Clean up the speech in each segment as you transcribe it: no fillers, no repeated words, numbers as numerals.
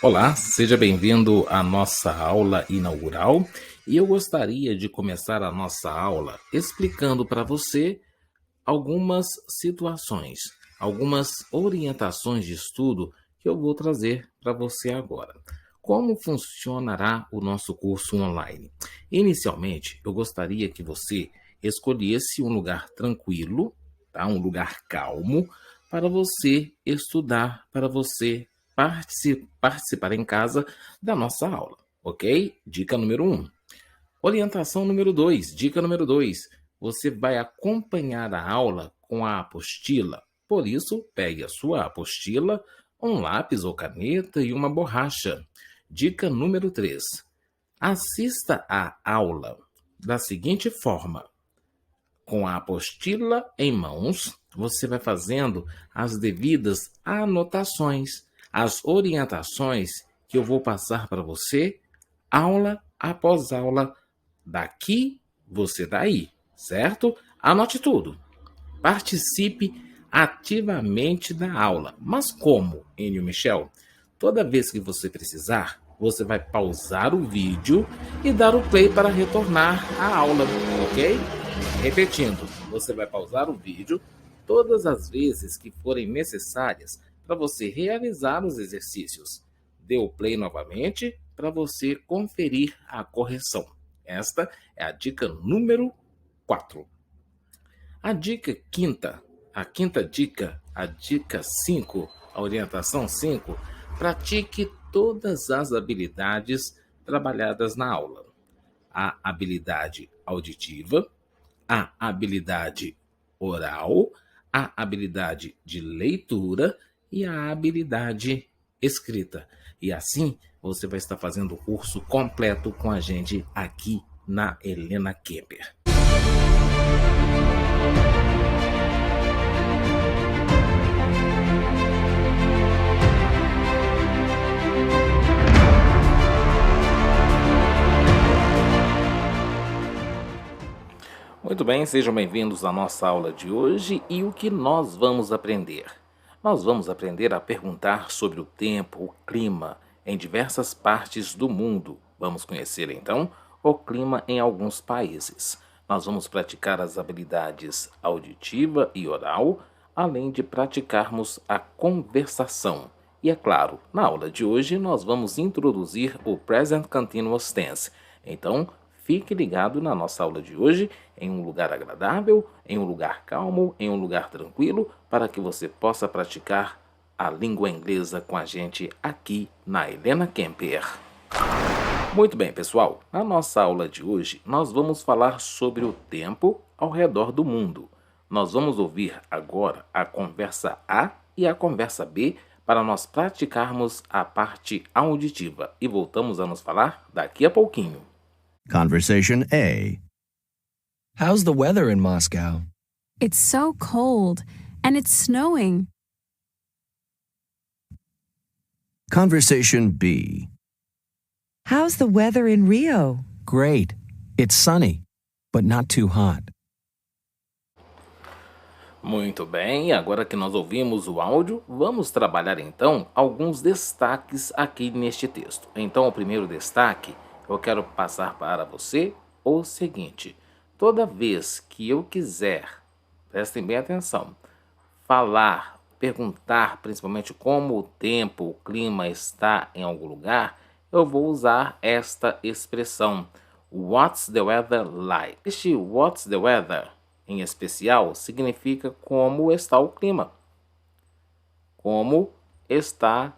Olá, seja bem-vindo à nossa aula inaugural e eu gostaria de começar a nossa aula explicando para você algumas situações, algumas orientações de estudo que eu vou trazer para você agora. Como funcionará o nosso curso online? Inicialmente, eu gostaria que você escolhesse um lugar tranquilo, tá? Um lugar calmo, para você estudar, para você participar em casa da nossa aula, ok? Dica número 1. Orientação número 2. Dica número 2. Você vai acompanhar a aula com a apostila. Por isso, pegue a sua apostila, um lápis ou caneta e uma borracha. Dica número 3. Assista à aula da seguinte forma: com a apostila em mãos, você vai fazendo as devidas anotações, as orientações que eu vou passar para você, aula após aula, daqui, você daí, certo? Anote tudo. Participe ativamente da aula. Mas como, Enio Michel? Toda vez que você precisar, você vai pausar o vídeo e dar o play para retornar à aula, ok? Repetindo, você vai pausar o vídeo todas as vezes que forem necessárias para você realizar os exercícios. Dê o play novamente para você conferir a correção. Esta é a dica número 4. A dica quinta, a quinta dica, a dica 5, a orientação 5, pratique todas as habilidades trabalhadas na aula. A habilidade auditiva, a habilidade oral, a habilidade de leitura e a habilidade escrita. E assim você vai estar fazendo o curso completo com a gente aqui na Helena Kemper. Muito bem, sejam bem-vindos à nossa aula de hoje e o que nós vamos aprender? Nós vamos aprender a perguntar sobre o tempo, o clima em diversas partes do mundo. Vamos conhecer então o clima em alguns países. Nós vamos praticar as habilidades auditiva e oral, além de praticarmos a conversação. E é claro, na aula de hoje nós vamos introduzir o Present Continuous Tense. Então, fique ligado na nossa aula de hoje, em um lugar agradável, em um lugar calmo, em um lugar tranquilo, para que você possa praticar a língua inglesa com a gente aqui na Helena Kemper. Muito bem, pessoal, na nossa aula de hoje nós vamos falar sobre o tempo ao redor do mundo. Nós vamos ouvir agora a conversa A e a conversa B para nós praticarmos a parte auditiva e voltamos a nos falar daqui a pouquinho. Conversation A. How's the weather in Moscow? It's so cold, and it's snowing. Conversation B. How's the weather in Rio? Great. It's sunny, but not too hot. Muito bem, agora que nós ouvimos o áudio, vamos trabalhar então alguns destaques aqui neste texto. Então, o primeiro destaque, eu quero passar para você o seguinte: toda vez que eu quiser, prestem bem atenção, falar, perguntar principalmente como o tempo, o clima está em algum lugar, eu vou usar esta expressão, What's the weather like? Este What's the weather, em especial, significa como está o clima, como está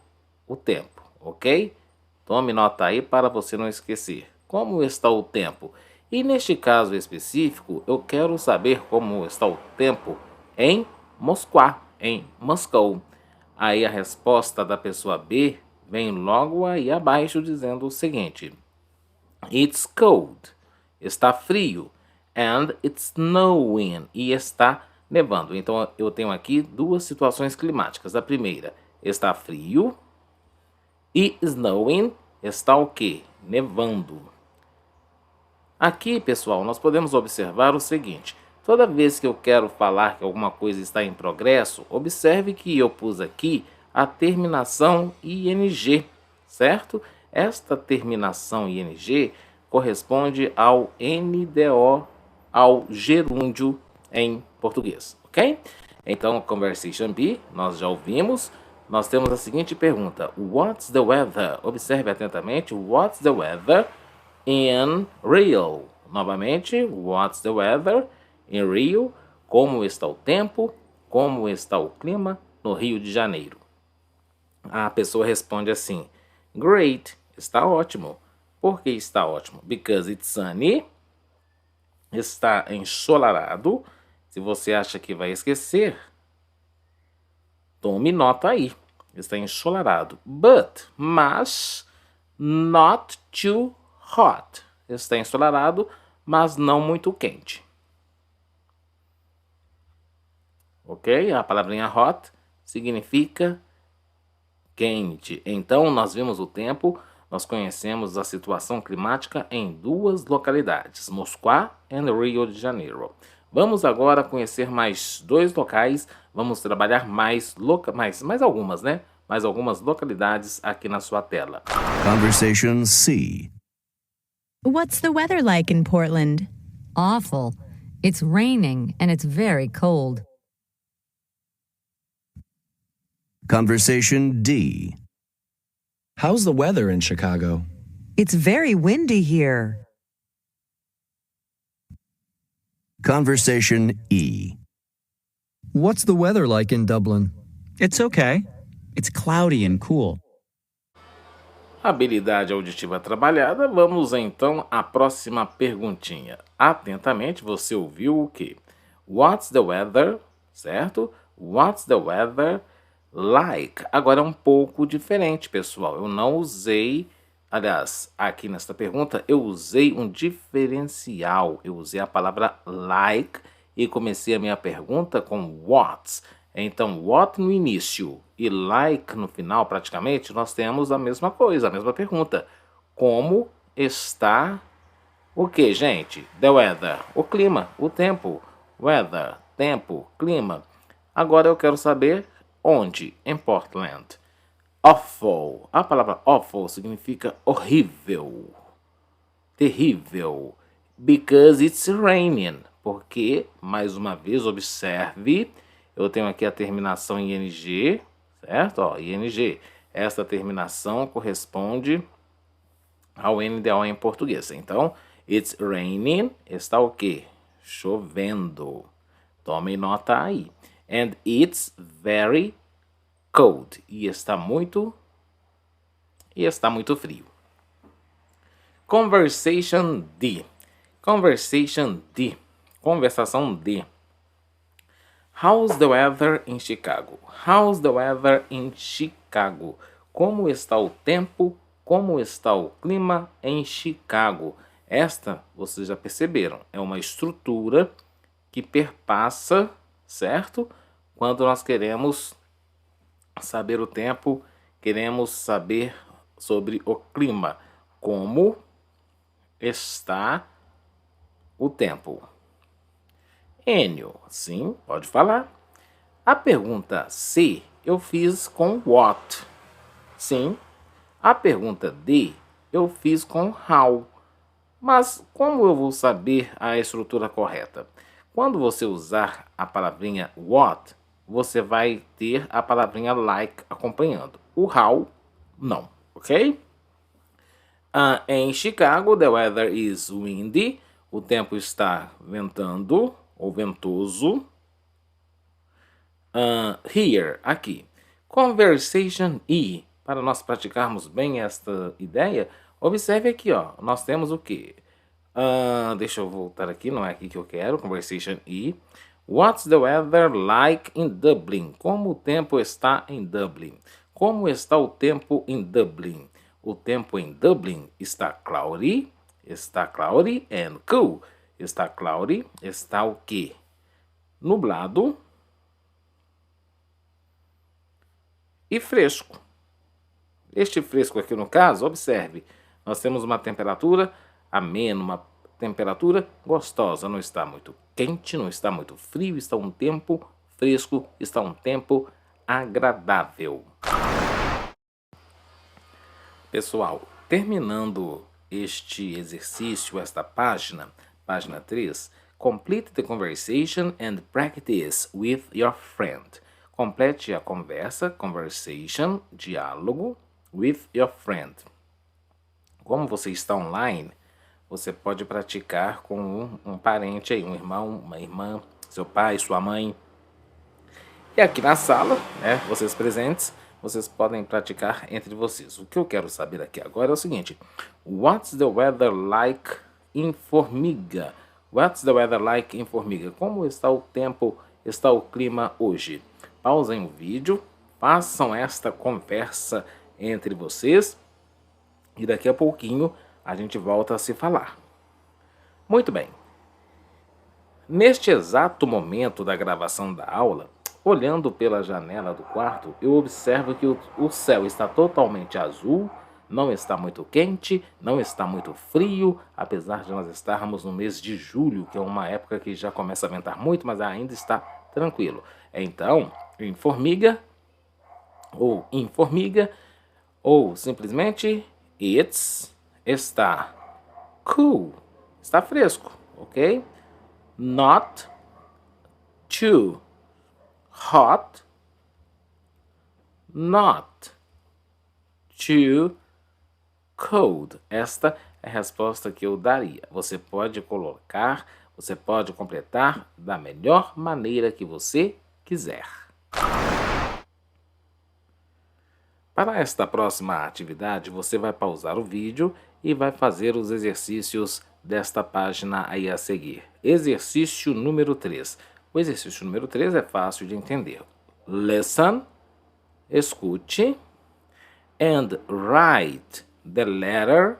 o tempo, ok? Tome nota aí para você não esquecer. Como está o tempo? E neste caso específico, eu quero saber como está o tempo em Moscou, em Moscou. Aí a resposta da pessoa B vem logo aí abaixo dizendo o seguinte: It's cold, está frio, and it's snowing, e está nevando. Então eu tenho aqui duas situações climáticas. A primeira, está frio, e snowing, está o quê? Nevando. Aqui, pessoal, nós podemos observar o seguinte: toda vez que eu quero falar que alguma coisa está em progresso, observe que eu pus aqui a terminação ing, certo? Esta terminação ing corresponde ao NDO, ao gerúndio em português, ok? Então, conversation B, nós já ouvimos. Nós temos a seguinte pergunta: What's the weather? Observe atentamente. What's the weather in Rio? Novamente, what's the weather in Rio? Como está o tempo? Como está o clima no Rio de Janeiro? A pessoa responde assim: Great, está ótimo. Por que está ótimo? Because it's sunny. Está ensolarado. Se você acha que vai esquecer, tome nota aí. Está ensolarado. Mas, not too hot. Está ensolarado, mas não muito quente. Ok? A palavrinha hot significa quente. Então, nós vimos o tempo, nós conhecemos a situação climática em duas localidades, Moscou e Rio de Janeiro. Vamos agora conhecer mais dois locais, vamos trabalhar mais algumas, né? Mais algumas localidades aqui na sua tela. Conversation C. What's the weather like in Portland? Awful. It's raining and it's very cold. Conversation D. How's the weather in Chicago? It's very windy here. Conversation E. What's the weather like in Dublin? It's okay. It's cloudy and cool. Habilidade auditiva trabalhada. Vamos então à próxima perguntinha. Atentamente, você ouviu o quê? What's the weather? Certo? What's the weather like? Agora é um pouco diferente, pessoal. Eu não usei, aliás, aqui nesta pergunta, eu usei um diferencial. Eu usei a palavra like e comecei a minha pergunta com what. Então, what no início e like no final, praticamente, nós temos a mesma coisa, a mesma pergunta. Como está o que, gente? The weather, o clima, o tempo. Weather, tempo, clima. Agora eu quero saber onde, em Portland. Awful. A palavra awful significa horrível, terrível. Because it's raining. Porque, mais uma vez, observe, eu tenho aqui a terminação em ing, certo? Ó, ing. Esta terminação corresponde ao NDO em português. Então, it's raining, está o quê? Chovendo. Tomem nota aí. And it's very cold. E está muito frio. Conversation D. Conversation D. Conversação D. How's the weather in Chicago? How's the weather in Chicago? Como está o tempo? Como está o clima em Chicago? Esta, vocês já perceberam, é uma estrutura que perpassa, certo? Quando nós queremos saber o tempo, queremos saber sobre o clima. Como está o tempo? Enio, sim, pode falar. A pergunta C eu fiz com what. Sim. A pergunta D eu fiz com how. Mas como eu vou saber a estrutura correta? Quando você usar a palavrinha what, você vai ter a palavrinha like acompanhando. O how, não, ok? Em Chicago, the weather is windy. O tempo está ventando ou ventoso. Here, aqui. Conversation E. Para nós praticarmos bem esta ideia, observe aqui, ó. Nós temos o quê? Deixa eu voltar aqui, não é aqui que eu quero. Conversation E. What's the weather like in Dublin? Como o tempo está em Dublin? Como está o tempo em Dublin? O tempo em Dublin está cloudy and cool. Está cloudy, está o quê? Nublado e fresco. Este fresco aqui, no caso, observe, nós temos uma temperatura amena, uma temperatura gostosa. Não está muito quente, não está muito frio, está um tempo fresco, está um tempo agradável. Pessoal, terminando este exercício, esta página, página 3, complete the conversation and practice with your friend. Complete a conversa, conversation, diálogo, with your friend. Como você está online, você pode praticar com um parente aí, um irmão, uma irmã, seu pai, sua mãe. E aqui na sala, né, vocês presentes, vocês podem praticar entre vocês. O que eu quero saber aqui agora é o seguinte: What's the weather like in Formiga? What's the weather like in Formiga? Como está o tempo, está o clima hoje? Pausem o vídeo, façam esta conversa entre vocês e daqui a pouquinho a gente volta a se falar. Muito bem. Neste exato momento da gravação da aula, olhando pela janela do quarto, eu observo que o céu está totalmente azul, não está muito quente, não está muito frio, apesar de nós estarmos no mês de julho, que é uma época que já começa a ventar muito, mas ainda está tranquilo. Então, em Formiga, ou simplesmente está cool, está fresco, ok? Not too hot, not too cold. Esta é a resposta que eu daria. Você pode colocar, você pode completar da melhor maneira que você quiser. Para esta próxima atividade, você vai pausar o vídeo e vai fazer os exercícios desta página aí a seguir. Exercício número 3. O exercício número 3 é fácil de entender. Listen, escute, and write the letter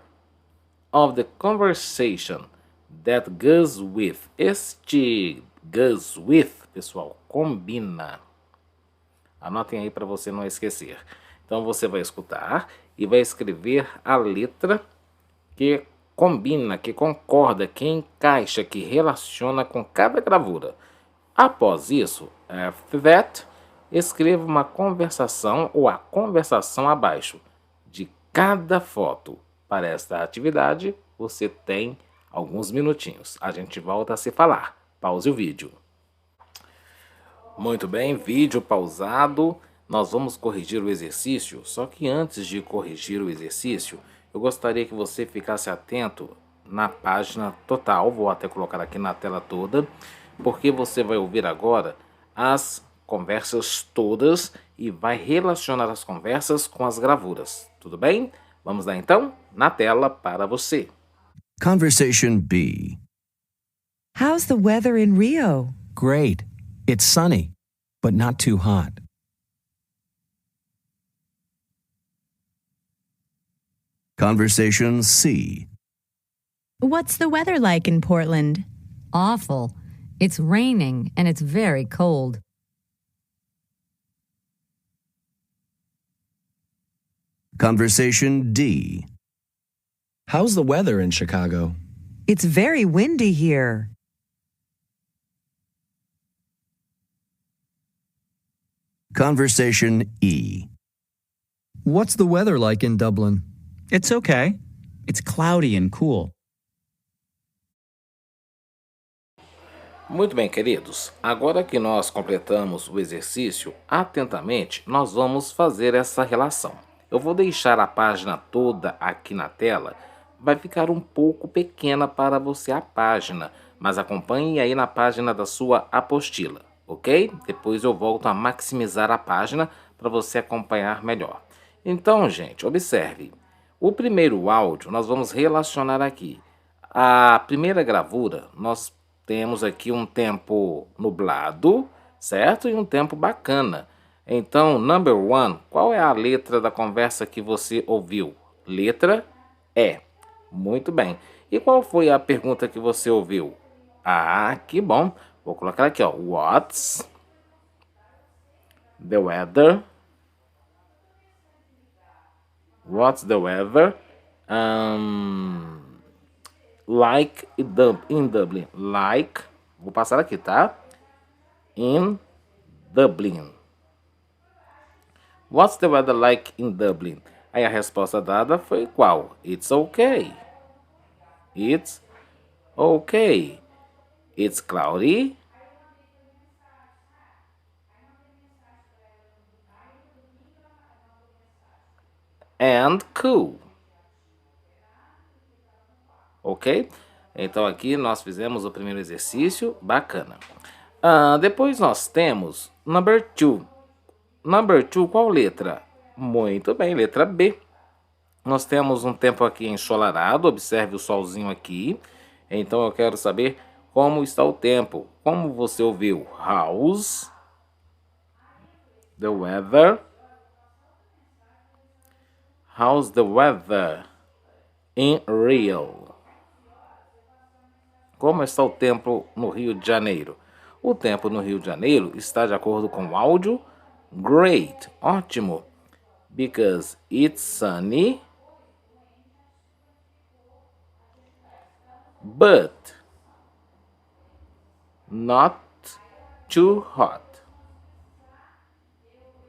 of the conversation that goes with. Este goes with, pessoal, combina. Anotem aí para você não esquecer. Então você vai escutar e vai escrever a letra que combina, que concorda, que encaixa, que relaciona com cada gravura. Após isso, after that, escreva uma conversação ou a conversação abaixo de cada foto. Para esta atividade, você tem alguns minutinhos. A gente volta a se falar. Pause o vídeo. Muito bem, vídeo pausado. Nós vamos corrigir o exercício, só que antes de corrigir o exercício, eu gostaria que você ficasse atento na página total. Vou até colocar aqui na tela toda, porque você vai ouvir agora as conversas todas e vai relacionar as conversas com as gravuras. Tudo bem? Vamos lá então, na tela para você. Conversation B. How's the weather in Rio? Great. It's sunny, but not too hot. Conversation C. What's the weather like in Portland? Awful. It's raining and it's very cold. Conversation D. How's the weather in Chicago? It's very windy here. Conversation E. What's the weather like in Dublin? It's okay. It's cloudy and cool. Muito bem, queridos. Agora que nós completamos o exercício, atentamente, nós vamos fazer essa relação. Eu vou deixar a página toda aqui na tela. Vai ficar um pouco pequena para você a página, mas acompanhe aí na página da sua apostila, ok? Depois eu volto a maximizar a página para você acompanhar melhor. Então, gente, observe. O primeiro áudio nós vamos relacionar aqui. A primeira gravura, nós temos aqui um tempo nublado, certo? E um tempo bacana. Então, number one, qual é a letra da conversa que você ouviu? Letra E. Muito bem. E qual foi a pergunta que você ouviu? Ah, que bom. Vou colocar aqui, ó. What's the weather? What's the weather like in Dublin? Like, vou passar aqui, tá? In Dublin. What's the weather like in Dublin? Aí a resposta dada foi qual? It's okay. It's okay. It's cloudy. And cool. Ok? Então aqui nós fizemos o primeiro exercício, bacana. Depois nós temos number 2. Number 2, qual letra? Muito bem, letra B. Nós temos um tempo aqui ensolarado, observe o solzinho aqui. Então eu quero saber como está o tempo. Como você ouviu? How's the weather? How's the weather in Rio? Como está o tempo no Rio de Janeiro? O tempo no Rio de Janeiro está de acordo com o áudio. Great, ótimo. Because it's sunny, but not too hot.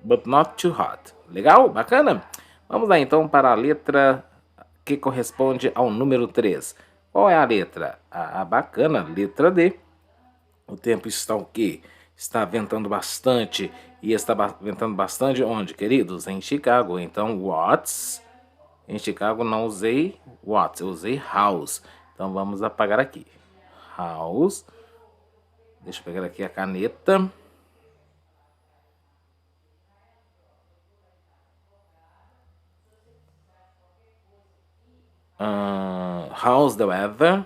But not too hot. Legal? Bacana? Vamos lá então para a letra que corresponde ao número 3. Qual é a letra? Bacana, letra D. O tempo está o quê? Está ventando bastante. E está ventando bastante onde, queridos? Em Chicago. Então, what's? Em Chicago não usei what, eu usei house. Então, vamos apagar aqui. House. Deixa eu pegar aqui a caneta. How's the weather?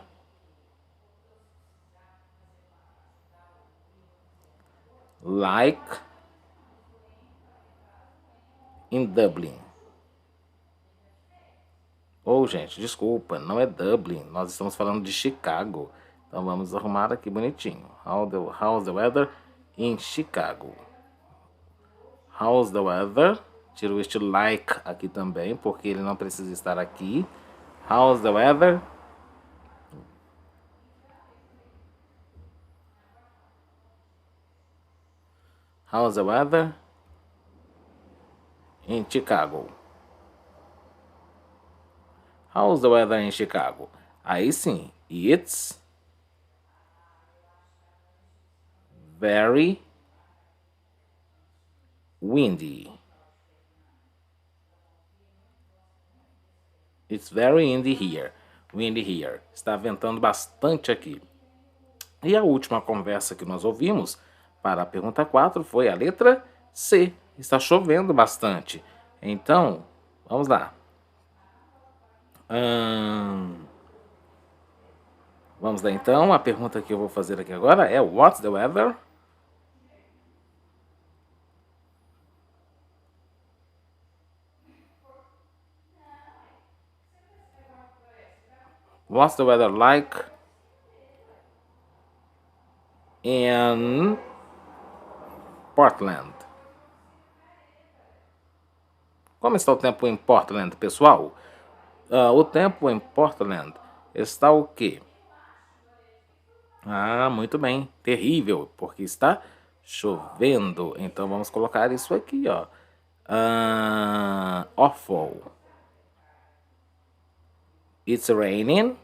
Like in Dublin. Gente, desculpa, não é Dublin. Nós estamos falando de Chicago. Então vamos arrumar aqui bonitinho. How's the weather in Chicago? How's the weather? Tiro este like aqui também, porque ele não precisa estar aqui. How's the weather? How's the weather in Chicago? How's the weather in Chicago? Aí sim, it's very windy. It's very windy here. Windy here. Está ventando bastante aqui. E a última conversa que nós ouvimos para a pergunta 4 foi a letra C. Está chovendo bastante. Então, vamos lá. Vamos lá então. A pergunta que eu vou fazer aqui agora é What's the weather? What's the weather like in Portland? Como está o tempo em Portland, pessoal? O tempo em Portland está o quê? Muito bem. Terrível, porque está chovendo. Então, vamos colocar isso aqui, ó. Awful. It's raining.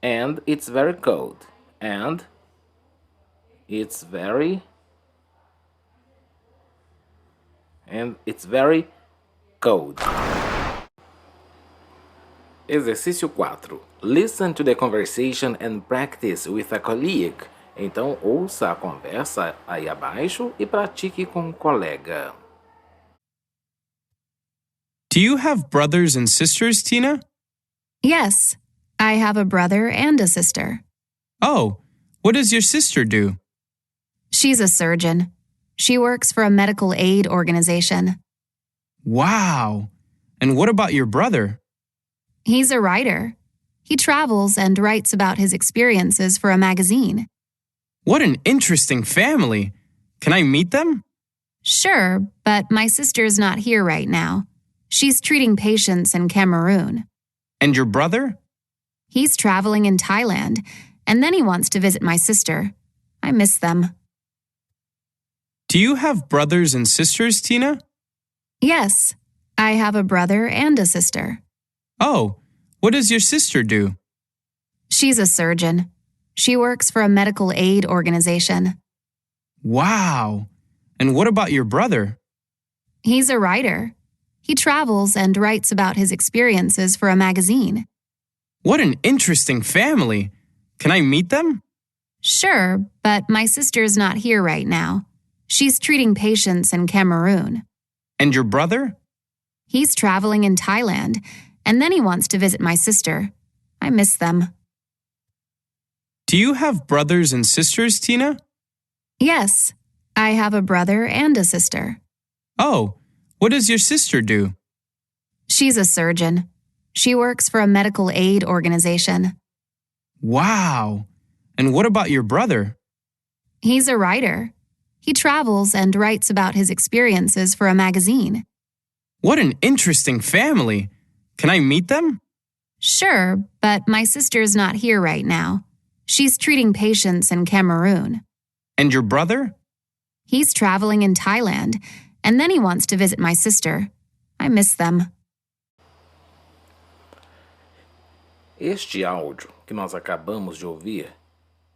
And it's very cold. And it's very cold. Exercício 4. Listen to the conversation and practice with a colleague. Então, ouça a conversa aí abaixo e pratique com um colega. Do you have brothers and sisters, Tina? Yes, I have a brother and a sister. Oh, what does your sister do? She's a surgeon. She works for a medical aid organization. Wow! And what about your brother? He's a writer. He travels and writes about his experiences for a magazine. What an interesting family. Can I meet them? Sure, but my sister's not here right now. She's treating patients in Cameroon. And your brother? He's traveling in Thailand, and then he wants to visit my sister. I miss them. Do you have brothers and sisters, Tina? Yes, I have a brother and a sister. Oh, what does your sister do? She's a surgeon. She works for a medical aid organization. Wow. And what about your brother? He's a writer. He travels and writes about his experiences for a magazine. What an interesting family. Can I meet them? Sure, but my sister's not here right now. She's treating patients in Cameroon. And your brother? He's traveling in Thailand, and then he wants to visit my sister. I miss them. Do you have brothers and sisters, Tina? Yes, I have a brother and a sister. Oh, what does your sister do? She's a surgeon. She works for a medical aid organization. Wow. And what about your brother? He's a writer. He travels and writes about his experiences for a magazine. What an interesting family. Can I meet them? Sure, but my sister's not here right now. She's treating patients in Cameroon. And your brother? He's traveling in Thailand, and then he wants to visit my sister. I miss them. Este áudio que nós acabamos de ouvir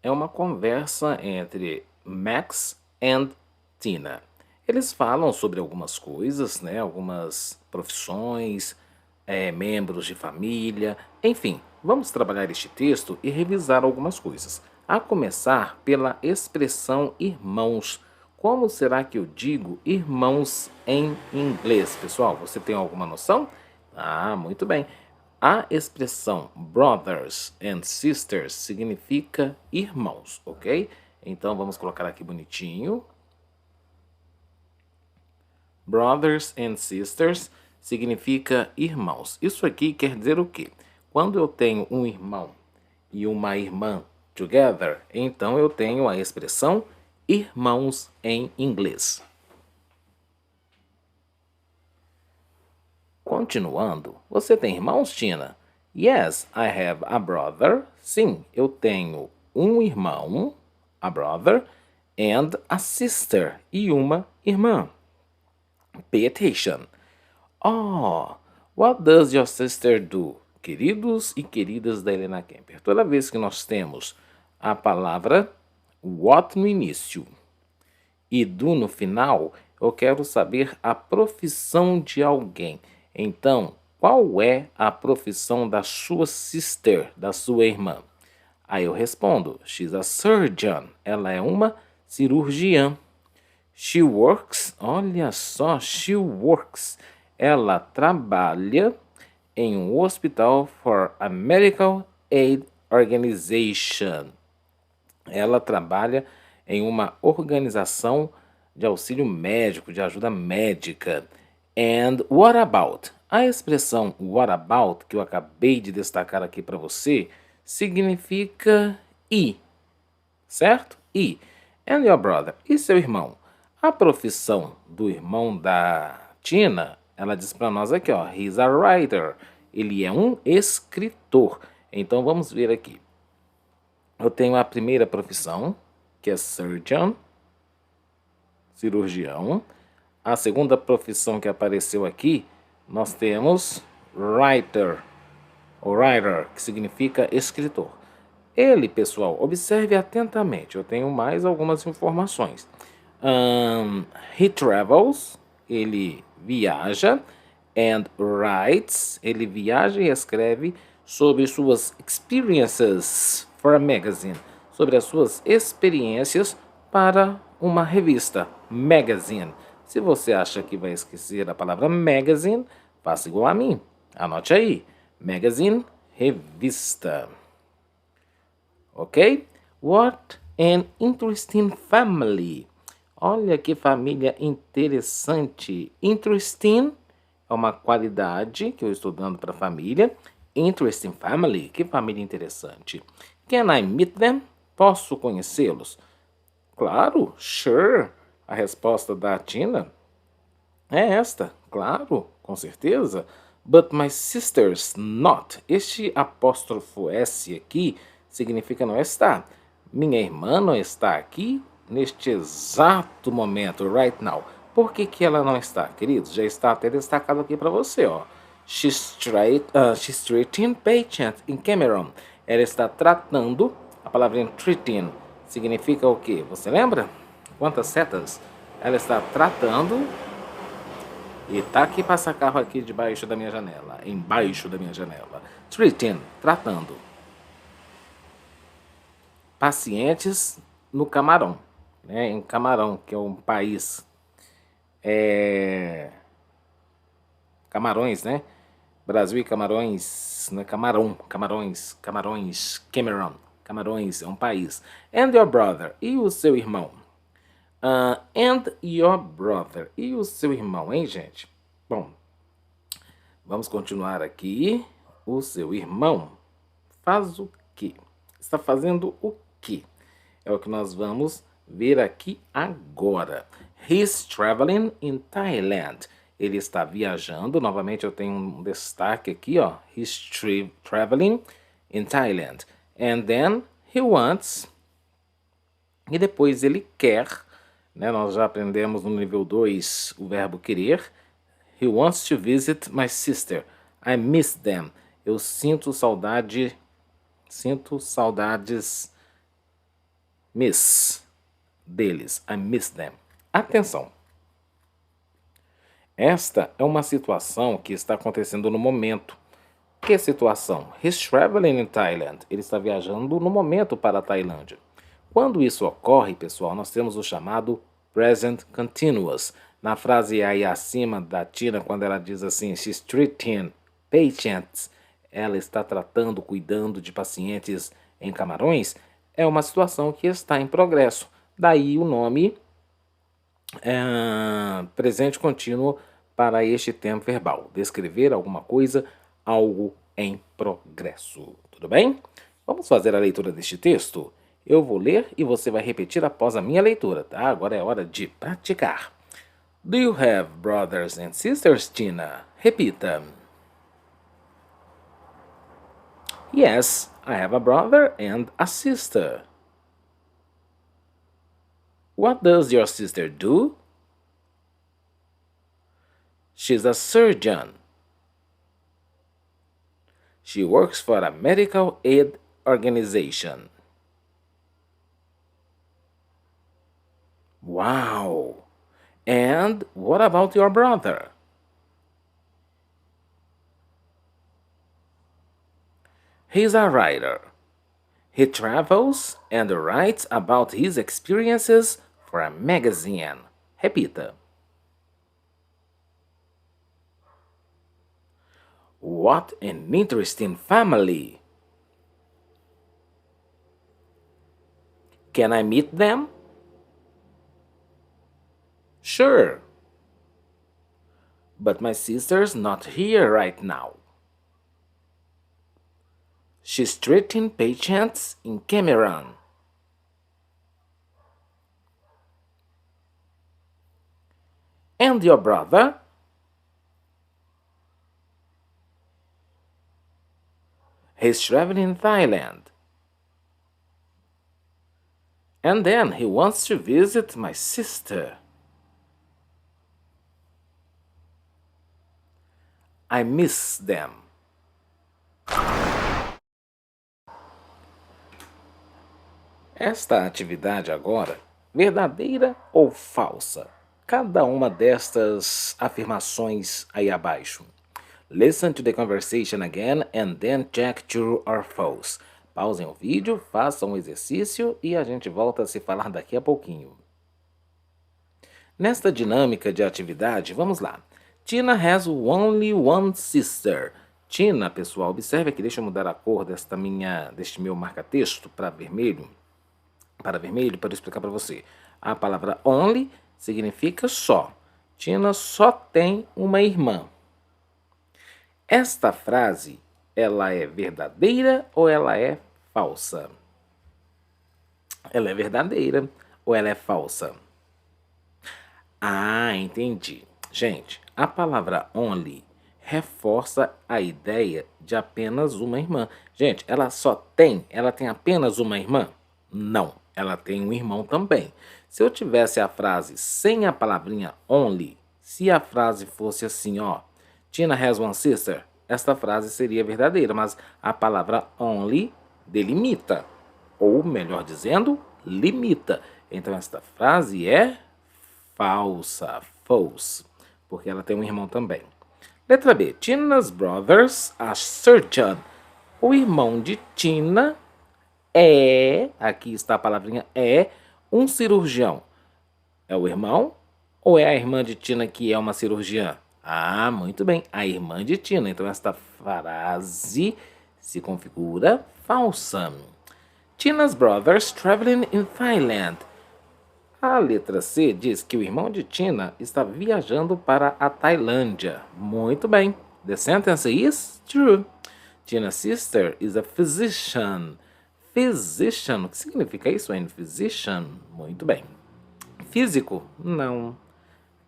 é uma conversa entre Max e Tina. Eles falam sobre algumas coisas, né? Algumas profissões, membros de família, enfim. Vamos trabalhar este texto e revisar algumas coisas. A começar pela expressão irmãos. Como será que eu digo irmãos em inglês? Pessoal, você tem alguma noção? Muito bem. A expressão brothers and sisters significa irmãos, ok? Então, vamos colocar aqui bonitinho. Brothers and sisters significa irmãos. Isso aqui quer dizer o quê? Quando eu tenho um irmão e uma irmã together, então eu tenho a expressão irmãos em inglês. Continuando, você tem irmãos, Tina? Yes, I have a brother. Sim, eu tenho um irmão, a brother, and a sister, e uma irmã. Pay attention. Oh, what does your sister do? Queridos e queridas da Helena Kemper, toda vez que nós temos a palavra what no início e do no final, eu quero saber a profissão de alguém. Então, qual é a profissão da sua sister, da sua irmã? Aí eu respondo, she's a surgeon. Ela é uma cirurgiã. She works, olha só, she works. Ela trabalha em um hospital for a medical aid organization. Ela trabalha em uma organização de auxílio médico, de ajuda médica. And what about? A expressão what about, que eu acabei de destacar aqui para você, significa e, certo? E. And your brother? E seu irmão? A profissão do irmão da Tina, ela diz para nós aqui, ó, he's a writer. Ele é um escritor. Então, vamos ver aqui. Eu tenho a primeira profissão, que é surgeon, cirurgião. A segunda profissão que apareceu aqui, nós temos writer, ou writer, que significa escritor. Ele, pessoal, observe atentamente, eu tenho mais algumas informações. He travels, ele viaja, and writes, ele viaja e escreve sobre suas experiences for a magazine, sobre as suas experiências para uma revista, magazine. Se você acha que vai esquecer a palavra magazine, faça igual a mim. Anote aí. Magazine, revista. Ok? What an interesting family. Olha que família interessante. Interesting é uma qualidade que eu estou dando para a família. Interesting family. Que família interessante. Can I meet them? Posso conhecê-los? Claro, sure. A resposta da Tina é esta, claro, com certeza. But my sister's not. Este apóstrofo S aqui significa não está. Minha irmã não está aqui neste exato momento, right now. Por que ela não está, queridos? Já está até destacado aqui para você, ó. She's treating patient in Cameroon. Ela está tratando, a palavra treating significa o quê? Você lembra? Quantas setas? Ela está tratando e tá aqui passa carro aqui debaixo da minha janela, embaixo da minha janela. Treating, tratando. Pacientes no Camarão, né? Em Camarão, que é um país Camarões, né? Brasil e Camarões, né? Camarões, Cameroon. Camarões é um país. And your brother, e o seu irmão? And your brother, e o seu irmão, hein, gente? Bom, vamos continuar aqui. O seu irmão faz o quê? Está fazendo o quê? É o que nós vamos ver aqui agora. He's traveling in Thailand. Ele está viajando. Novamente eu tenho um destaque aqui, ó. He's traveling in Thailand. And then he wants. E depois ele quer, né? Nós já aprendemos no nível 2 o verbo querer. He wants to visit my sister. I miss them. Eu sinto saudades. Miss deles. I miss them. Atenção. Esta é uma situação que está acontecendo no momento. Que situação? He's traveling in Thailand. Ele está viajando no momento para a Tailândia. Quando isso ocorre, pessoal, nós temos o chamado present continuous. Na frase aí acima da Tina, quando ela diz assim, she's treating patients, ela está tratando, cuidando de pacientes em Camarões, é uma situação que está em progresso. Daí o nome presente contínuo para este tempo verbal. Descrever alguma coisa, algo em progresso. Tudo bem? Vamos fazer a leitura deste texto? Eu vou ler e você vai repetir após a minha leitura, tá? Agora é hora de praticar. Do you have brothers and sisters, Tina? Repita. Yes, I have a brother and a sister. What does your sister do? She's a surgeon. She works for a medical aid organization. Wow! And what about your brother? He's a writer. He travels and writes about his experiences for a magazine. Repita. What an interesting family. Can I meet them? Sure. But my sister's not here right now. She's treating patients in Cameroon. And your brother? He's traveling in Thailand. And then he wants to visit my sister. I miss them. Esta atividade agora, verdadeira ou falsa? Cada uma destas afirmações aí abaixo. Listen to the conversation again and then check true or false. Pausem o vídeo, façam o exercício e a gente volta a se falar daqui a pouquinho. Nesta dinâmica de atividade, vamos lá. Tina has only one sister. Tina, pessoal, observe aqui, deixa eu mudar a cor deste meu marca-texto para vermelho. Para explicar para você. A palavra only significa só. Tina só tem uma irmã. Esta frase, ela é verdadeira ou ela é falsa? Ela é verdadeira ou ela é falsa? Ah, entendi. Gente, a palavra only reforça a ideia de apenas uma irmã. Gente, ela tem apenas uma irmã? Não, ela tem um irmão também. Se eu tivesse a frase sem a palavrinha only, se a frase fosse assim, ó, Tina has one sister, esta frase seria verdadeira, mas a palavra only delimita, ou melhor dizendo, limita. Então esta frase é falsa, false, porque ela tem um irmão também. Letra B. Tina's brothers are surgeon. O irmão de Tina aqui está a palavrinha um cirurgião. É o irmão ou é a irmã de Tina que é uma cirurgiã? Ah, muito bem, a irmã de Tina. Então esta frase se configura falsa. Tina's brothers traveling in Thailand. A letra C diz que o irmão de Tina está viajando para a Tailândia. Muito bem. The sentence is true. Tina's sister is a physician. Physician, o que significa isso, hein? Physician, muito bem. Físico? Não.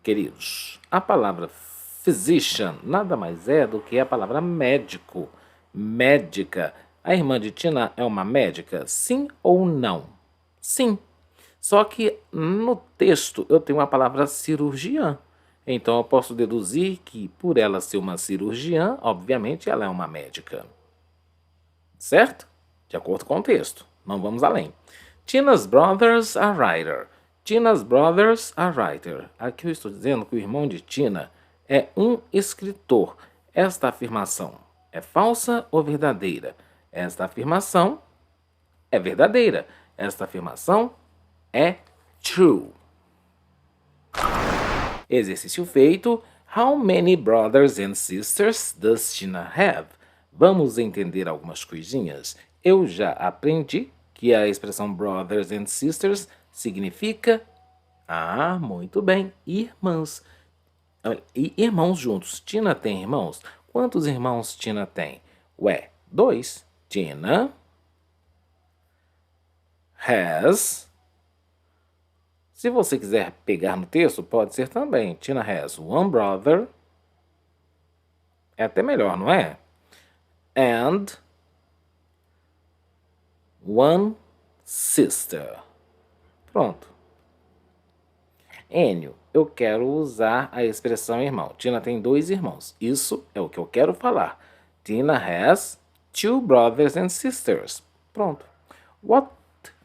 Queridos, a palavra physician nada mais é do que a palavra médico, médica. A irmã de Tina é uma médica? Sim ou não? Sim. Só que no texto eu tenho a palavra cirurgiã. Então eu posso deduzir que por ela ser uma cirurgiã, obviamente ela é uma médica. Certo? De acordo com o texto. Não vamos além. Tina's brothers are writer. Tina's brothers are writer. Aqui eu estou dizendo que o irmão de Tina é um escritor. Esta afirmação é falsa ou verdadeira? Esta afirmação é verdadeira. Esta afirmação é true. Exercício feito. How many brothers and sisters does Tina have? Vamos entender algumas coisinhas. Eu já aprendi que a expressão brothers and sisters significa, muito bem, irmãs. E irmãos juntos. Tina tem irmãos? Quantos irmãos Tina tem? 2. Tina has. Se você quiser pegar no texto, pode ser também. Tina has one brother. É até melhor, não é? And one sister. Pronto. Enio, eu quero usar a expressão irmão. Tina tem 2 irmãos. Isso é o que eu quero falar. Tina has 2 brothers and sisters. Pronto. What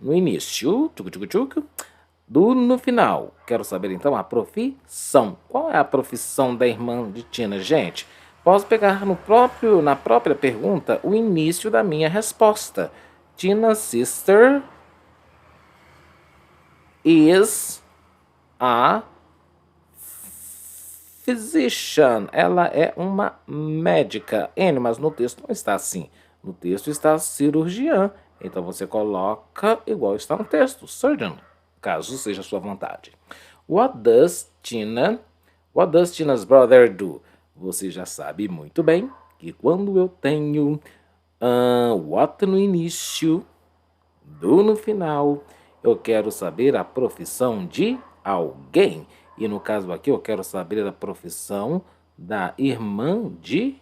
no início, do no final. Quero saber então a profissão. Qual é a profissão da irmã de Tina, gente? Posso pegar na própria pergunta o início da minha resposta. Tina's sister is a physician. Ela é uma médica. Mas no texto não está assim. No texto está cirurgiã. Então você coloca igual está no texto, surgeon, caso seja a sua vontade. What does Tina's brother do? Você já sabe muito bem que quando eu tenho what no início, do no final, eu quero saber a profissão de alguém. E no caso aqui eu quero saber a profissão do irmão de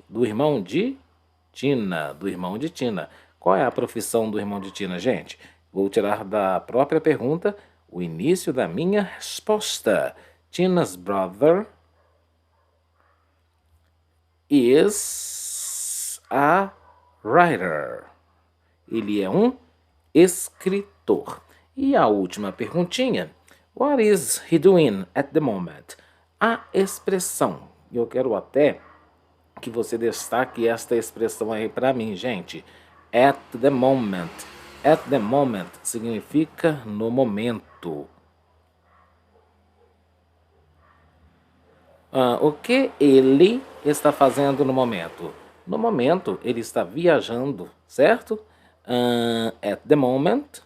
Tina. Qual é a profissão do irmão de Tina, gente? Vou tirar da própria pergunta o início da minha resposta. Tina's brother is a writer. Ele é um escritor. E a última perguntinha. What is he doing at the moment? A expressão. Eu quero até que você destaque esta expressão aí para mim, gente. At the moment. At the moment significa no momento. O que ele está fazendo no momento? No momento, ele está viajando, certo? At the moment.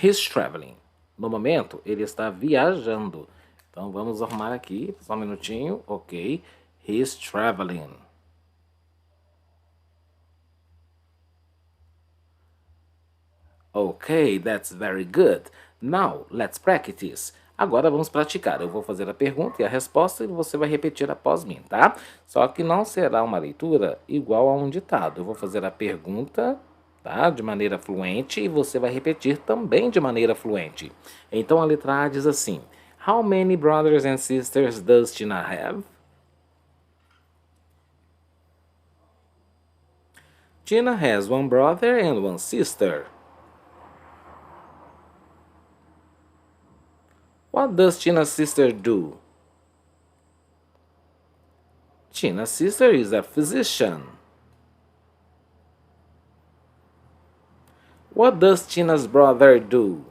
He's traveling. No momento, ele está viajando. Então, vamos arrumar aqui. Só um minutinho. Ok. He's traveling. Okay, that's very good. Now, let's practice. Agora vamos praticar. Eu vou fazer a pergunta e a resposta e você vai repetir após mim, tá? Só que não será uma leitura igual a um ditado. Eu vou fazer a pergunta, tá? De maneira fluente e você vai repetir também de maneira fluente. Então a letra A diz assim: How many brothers and sisters does Tina have? Tina has one brother and one sister. What does Tina's sister do? Tina's sister is a physician. What does Tina's brother do?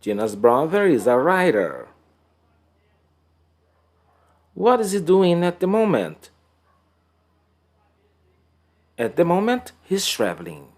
Tina's brother is a writer. What is he doing at the moment? At the moment, he's traveling.